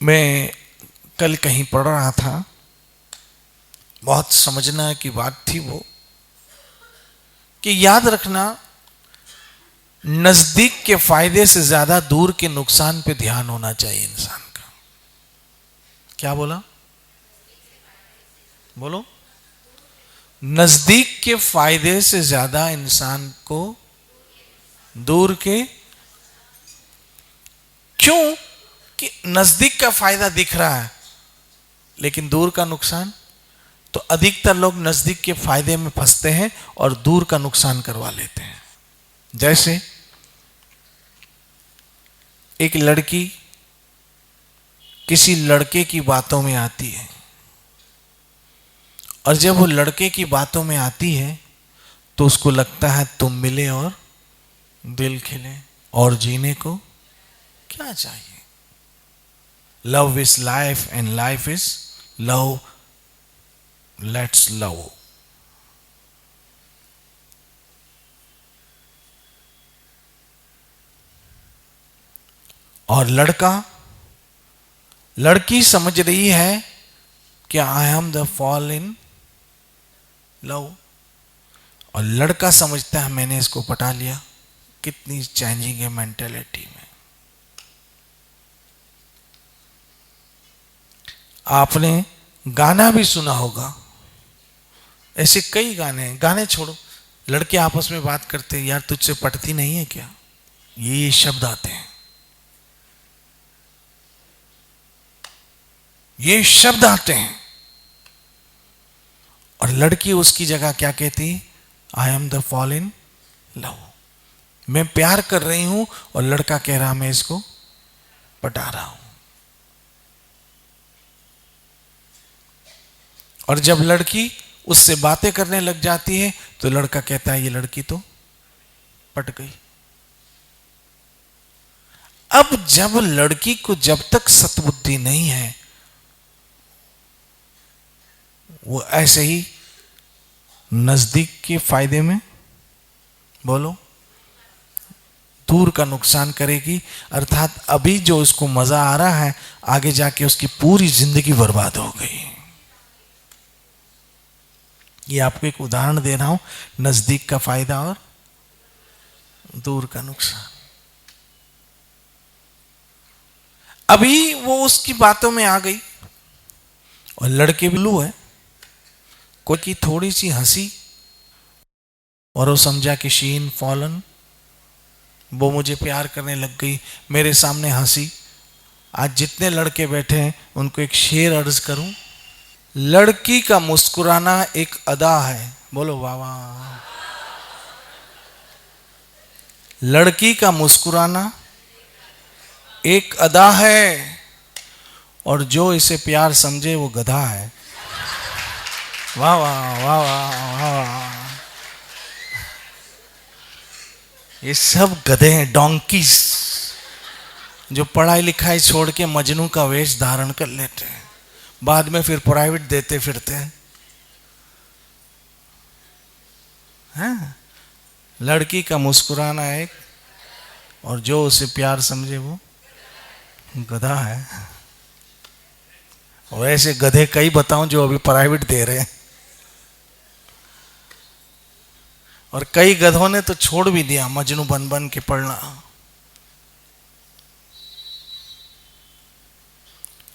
मैं कल कहीं पढ़ रहा था, बहुत समझना की बात थी वो, कि याद रखना नजदीक के फायदे से ज्यादा दूर के नुकसान पे ध्यान होना चाहिए इंसान का। क्या बोला? बोलो। नजदीक के फायदे से ज्यादा इंसान को दूर के, क्यों? कि नजदीक का फायदा दिख रहा है लेकिन दूर का नुकसान, तो अधिकतर लोग नजदीक के फायदे में फंसते हैं और दूर का नुकसान करवा लेते हैं। जैसे एक लड़की किसी लड़के की बातों में आती है और जब वो लड़के की बातों में आती है तो उसको लगता है तुम मिले और दिल खिले, और जीने को क्या चाहिए? Love is life and life is love, let's love. और लड़की समझ रही है कि I am the fall in love, और लड़का समझता है मैंने इसको पटा लिया। कितनी चेंजिंग है मेंटेलिटी में। आपने गाना भी सुना होगा, ऐसे कई गाने छोड़ो, लड़के आपस में बात करते हैं, यार तुझसे पटती नहीं है क्या? ये शब्द आते हैं, ये शब्द आते हैं, और लड़की उसकी जगह क्या कहती? I am the fall in love, मैं प्यार कर रही हूं, और लड़का कह रहा मैं इसको पटा रहा हूं। और जब लड़की उससे बातें करने लग जाती है तो लड़का कहता है ये लड़की तो पट गई। अब जब लड़की को जब तक सतबुद्धि नहीं है, वो ऐसे ही नजदीक के फायदे में, बोलो, दूर का नुकसान करेगी। अर्थात अभी जो उसको मजा आ रहा है, आगे जाके उसकी पूरी जिंदगी बर्बाद हो गई। ये आपको एक उदाहरण दे रहा हूं, नजदीक का फायदा और दूर का नुकसान। अभी वो उसकी बातों में आ गई, और लड़के बिल्लू है, कोई की थोड़ी सी हंसी और वो समझा कि शीन फॉलन, वो मुझे प्यार करने लग गई, मेरे सामने हंसी। आज जितने लड़के बैठे हैं उनको एक शेर अर्ज करूं, लड़की का मुस्कुराना एक अदा है, बोलो वाह वाह। लड़की का मुस्कुराना एक अदा है, और जो इसे प्यार समझे वो गधा है। वाह वाह वाह वाह वाह। ये सब गधे हैं, डोंकीज, जो पढ़ाई लिखाई छोड़ के मजनू का वेश धारण कर लेते हैं, बाद में फिर प्राइवेट देते फिरते हैं। हाँ? लड़की का मुस्कुराना एक, और जो उसे प्यार समझे वो गधा है। और ऐसे गधे कई बताऊं जो अभी प्राइवेट दे रहे हैं, और कई गधों ने तो छोड़ भी दिया मजनू बन बन के पढ़ना।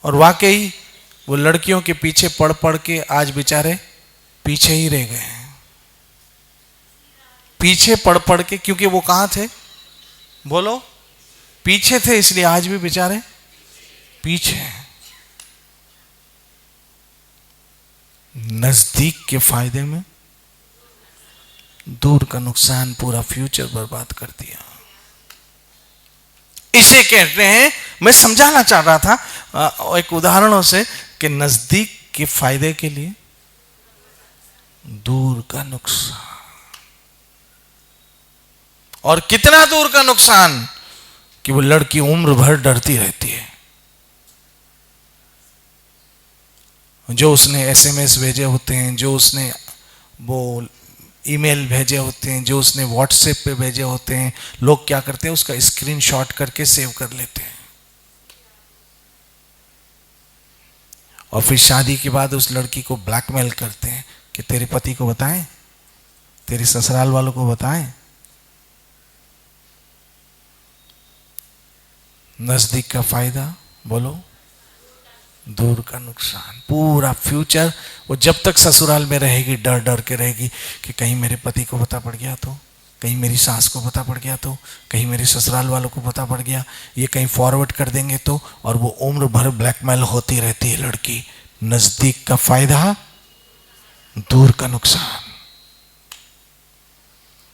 और वाकई वो लड़कियों के पीछे पढ़ पढ़ के आज बेचारे पीछे ही रह गए हैं। पीछे पढ़ पढ़ के, क्योंकि वो कहां थे? बोलो, पीछे थे, इसलिए आज भी बेचारे पीछे हैं। नजदीक के फायदे में दूर का नुकसान, पूरा फ्यूचर बर्बाद कर दिया। इसे कहते हैं, मैं समझाना चाह रहा था एक उदाहरणों से, कि नजदीक के फायदे के लिए दूर का नुकसान। और कितना दूर का नुकसान कि वो लड़की उम्र भर डरती रहती है। जो उसने एसएमएस भेजे होते हैं, जो उसने वो ईमेल भेजे होते हैं, जो उसने व्हाट्सएप पे भेजे होते हैं, लोग क्या करते हैं, उसका स्क्रीनशॉट करके सेव कर लेते हैं। और फिर शादी के बाद उस लड़की को ब्लैकमेल करते हैं कि तेरे पति को बताएं, तेरे ससुराल वालों को बताएं। नजदीक का फायदा, बोलो, दूर का नुकसान। पूरा फ्यूचर वो जब तक ससुराल में रहेगी डर डर के रहेगी कि कहीं मेरे पति को पता पड़ गया तो, कहीं मेरी सास को पता पड़ गया तो, कहीं मेरे ससुराल वालों को पता पड़ गया, ये कहीं फॉरवर्ड कर देंगे तो। और वो उम्र भर ब्लैकमेल होती रहती है लड़की। नजदीक का फायदा, दूर का नुकसान।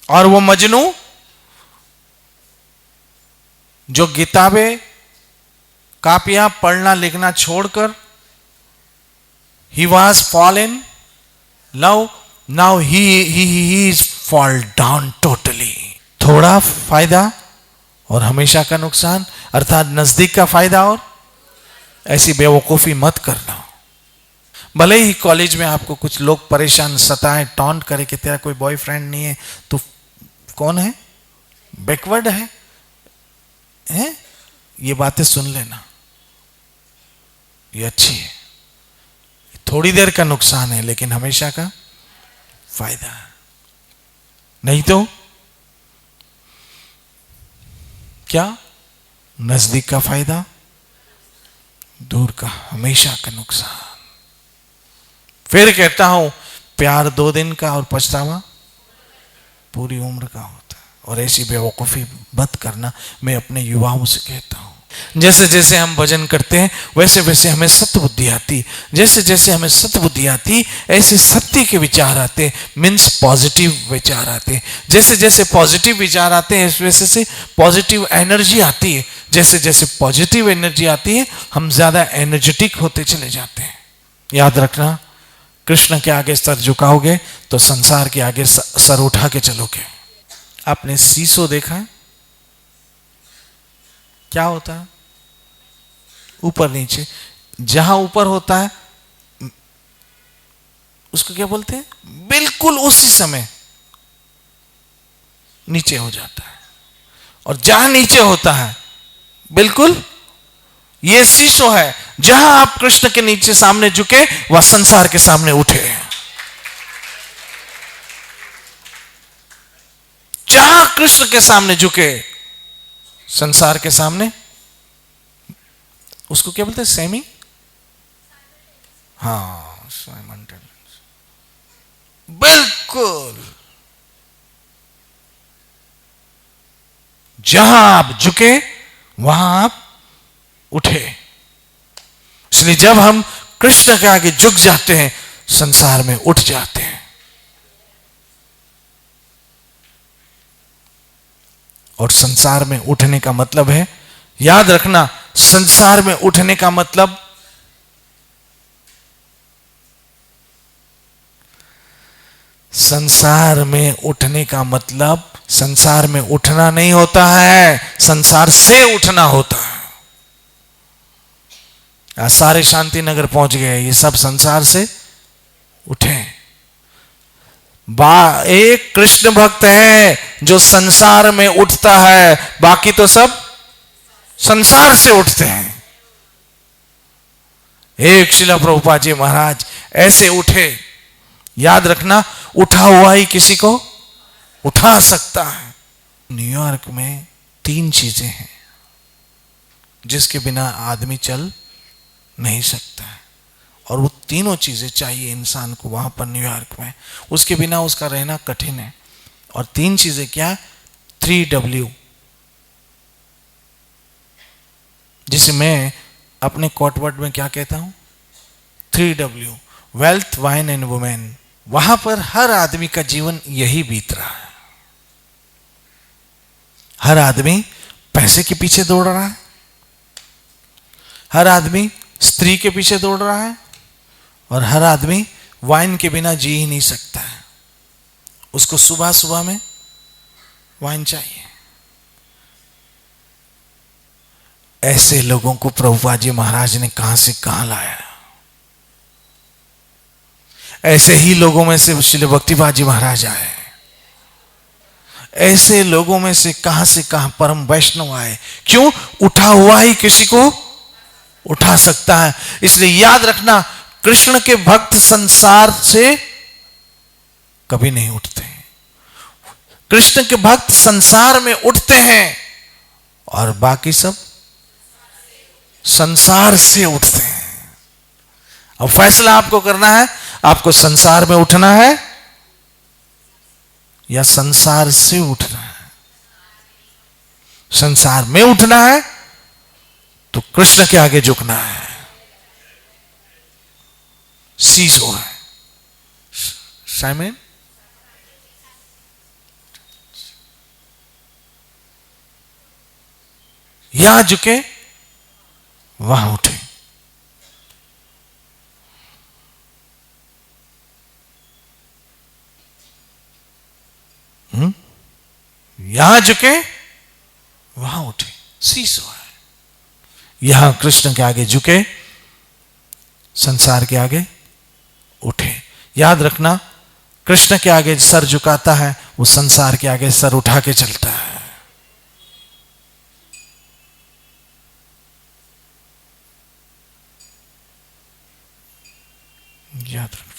और वो मजनू जो किताबें कापियां पढ़ना लिखना छोड़कर, he was fallen love, now he is fall down totally। थोड़ा फायदा और हमेशा का नुकसान, अर्थात नजदीक का फायदा और ऐसी बेवकूफी मत करना। भले ही कॉलेज में आपको कुछ लोग परेशान सताएं, टॉन्ट करे कि तेरा कोई बॉयफ्रेंड नहीं है, तो कौन है, बैकवर्ड है, हैं? ये बातें सुन लेना, ये अच्छी है। थोड़ी देर का नुकसान है लेकिन हमेशा का फायदा है। नहीं तो क्या, नजदीक का फायदा, दूर का हमेशा का नुकसान। फिर कहता हूं, प्यार 2 दिन का और पछतावा पूरी उम्र का होता है। और ऐसी बेवकूफी मत करना, मैं अपने युवाओं से कहता हूं। जैसे जैसे हम भजन करते हैं वैसे वैसे हमें सत्य बुद्धि आती, जैसे जैसे हमें सत्य बुद्धि आती ऐसे सत्य के विचार आते, मीन्स पॉजिटिव विचार आते। जैसे जैसे पॉजिटिव विचार आते हैं, इस वजह से पॉजिटिव एनर्जी आती है। जैसे जैसे पॉजिटिव एनर्जी आती है हम ज्यादा एनर्जेटिक होते चले जाते हैं। याद रखना, कृष्ण के आगे सर झुकाओगे तो संसार के आगे सर उठा के चलोगे। आपने सीसो देखा है, क्या होता है, ऊपर नीचे। जहां ऊपर होता है उसको क्या बोलते हैं, बिल्कुल उसी समय नीचे हो जाता है। और जहां नीचे होता है बिल्कुल, ये शीशो है, जहां आप कृष्ण के नीचे सामने झुके वह संसार के सामने उठे। जहां कृष्ण के सामने झुके संसार के सामने, उसको क्या बोलते हैं, सेमी, हाँ साइमल्टेनियस, बिल्कुल जहां आप झुके वहां आप उठे। इसलिए जब हम कृष्ण के आगे झुक जाते हैं संसार में उठ जाते हैं। और संसार में उठने का मतलब है, याद रखना, संसार में उठने का मतलब संसार में उठने का मतलब संसार में उठना नहीं होता है, संसार से उठना होता है। सारे शांति नगर पहुंच गए, ये सब संसार से उठे। एक कृष्ण भक्त है जो संसार में उठता है, बाकी तो सब संसार से उठते हैं। एक श्रील प्रभुपाद जी महाराज ऐसे उठे। याद रखना, उठा हुआ ही किसी को उठा सकता है। न्यूयॉर्क में 3 चीजें हैं जिसके बिना आदमी चल नहीं सकता है, और वो तीनों चीजें चाहिए इंसान को वहां पर न्यूयॉर्क में, उसके बिना उसका रहना कठिन है। और 3 चीजें क्या, 3W, जिसे मैं अपने कोटवर्ड में क्या कहता हूं, 3W, wealth, wine and women. वहां पर हर आदमी का जीवन यही बीत रहा है। हर आदमी पैसे के पीछे दौड़ रहा है, हर आदमी स्त्री के पीछे दौड़ रहा है, और हर आदमी वाइन के बिना जी ही नहीं सकता है। उसको सुबह सुबह में वाइन चाहिए। ऐसे लोगों को प्रभुपाद जी महाराज ने कहां से कहां लाया। ऐसे ही लोगों में से श्रील भक्तिपाद जी महाराज आए। ऐसे लोगों में से कहां परम वैष्णव आए। क्यों? उठा हुआ ही किसी को उठा सकता है। इसलिए याद रखना, कृष्ण के भक्त संसार से कभी नहीं उठते हैं। कृष्ण के भक्त संसार में उठते हैं और बाकी सब संसार से उठते हैं। अब फैसला आपको करना है, आपको संसार में उठना है या संसार से उठना है। संसार में उठना है तो कृष्ण के आगे झुकना है, सीजो है। साइमन, यहां झुके वहां उठे। यहां झुके वहां उठे, सीसो है। यहां कृष्ण के आगे झुके, संसार के आगे उठे। याद रखना, कृष्ण के आगे सर झुकाता है वो संसार के आगे सर उठा के चलता है। याद रखना।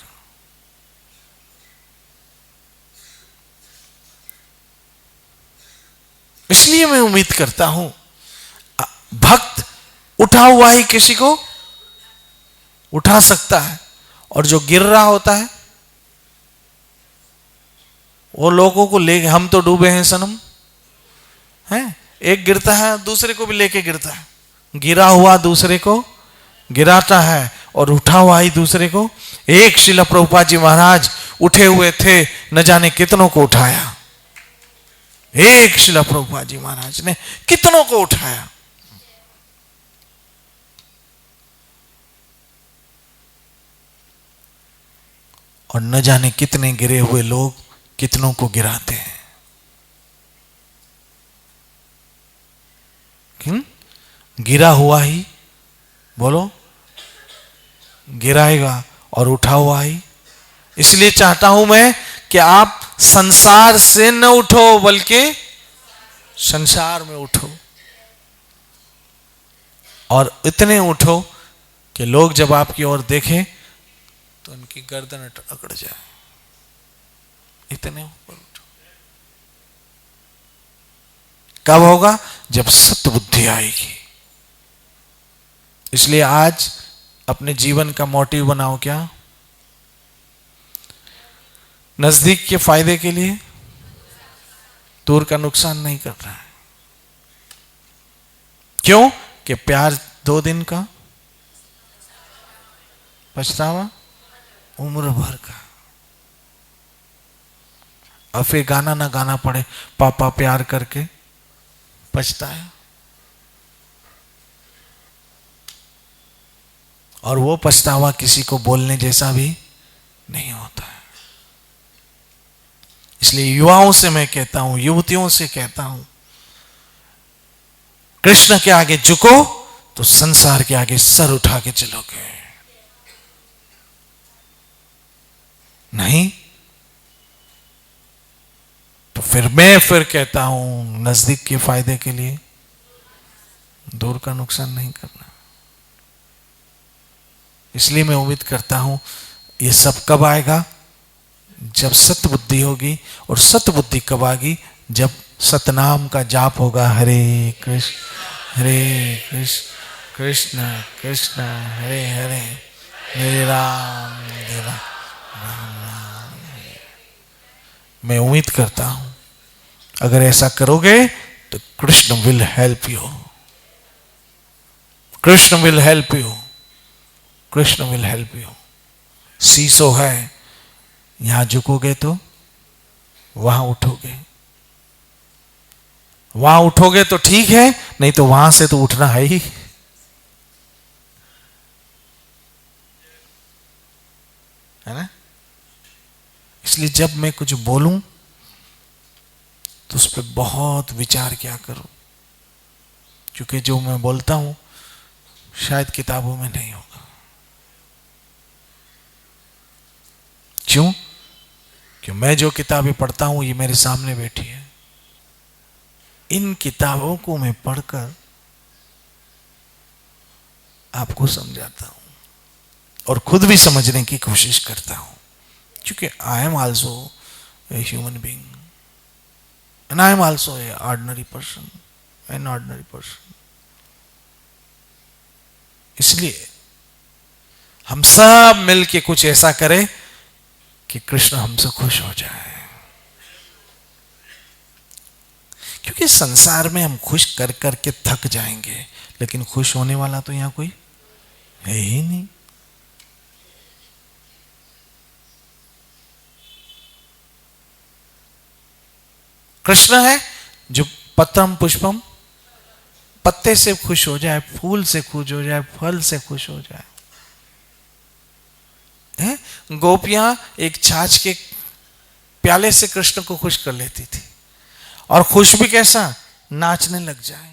इसलिए मैं उम्मीद करता हूं भक्त उठा हुआ ही किसी को उठा सकता है, और जो गिर रहा होता है वो लोगों को ले, हम तो डूबे हैं सनम, हैं? एक गिरता है दूसरे को भी लेके गिरता है, गिरा हुआ दूसरे को गिराता है और उठा हुआ ही दूसरे को। एक श्रील प्रभुपाद जी महाराज उठे हुए थे, न जाने कितनों को उठाया। एक श्रील प्रभुपाद जी महाराज ने कितनों को उठाया। और न जाने कितने गिरे हुए लोग कितनों को गिराते हैं। गिरा हुआ ही बोलो गिराएगा और उठा हुआ ही। इसलिए चाहता हूं मैं कि आप संसार से न उठो बल्कि संसार में उठो, और इतने उठो कि लोग जब आपकी ओर देखें तो उनकी गर्दन अकड़ जाए। इतने ऊपर उठो। कब होगा? जब सत्य बुद्धि आएगी। इसलिए आज अपने जीवन का मोटिव बनाओ क्या? नजदीक के फायदे के लिए, दूर का नुकसान नहीं कर रहा है। क्यों? कि प्यार 2 दिन का, पछतावा उम्र भर का। अब फिर गाना ना गाना पड़े, पापा प्यार करके पछताया। और वो पछतावा किसी को बोलने जैसा भी नहीं होता है। इसलिए युवाओं से मैं कहता हूं, युवतियों से कहता हूं, कृष्ण के आगे झुको तो संसार के आगे सर उठा के चलोगे। नहीं तो फिर मैं कहता हूं, नजदीक के फायदे के लिए, दूर का नुकसान नहीं करना। इसलिए मैं उम्मीद करता हूं ये सब कब आएगा? जब सत्य बुद्धि होगी। और सत्य बुद्धि कब आएगी? जब सतनाम का जाप होगा, हरे कृष्ण कृष्ण कृष्ण हरे हरे, हरे राम राम राम। मैं उम्मीद करता हूं अगर ऐसा करोगे तो Krishna will help you, Krishna will help you, Krishna will help you. सीसो है, यहां झुकोगे तो वहां उठोगे। वहां उठोगे तो ठीक है, नहीं तो वहां से तो उठना है ही, है ना? इसलिए जब मैं कुछ बोलूं तो उस पर बहुत विचार क्या करूं, क्योंकि जो मैं बोलता हूं शायद किताबों में नहीं होगा। क्यों? कि मैं जो किताबें पढ़ता हूं ये मेरे सामने बैठी है। इन किताबों को मैं पढ़कर आपको समझाता हूं। और खुद भी समझने की कोशिश करता हूं, क्योंकि I am also a human being and I am also a ordinary person, an ordinary person. इसलिए हम सब मिलके कुछ ऐसा करें कि कृष्ण हमसे खुश हो जाए, क्योंकि संसार में हम खुश कर करके थक जाएंगे, लेकिन खुश होने वाला तो यहां कोई है ही नहीं। कृष्ण है जो पत्रम पुष्पम, पत्ते से खुश हो जाए, फूल से खुश हो जाए, फल से खुश हो जाए। है? गोपियां एक छाछ के प्याले से कृष्ण को खुश कर लेती थी, और खुश भी कैसा, नाचने लग जाए।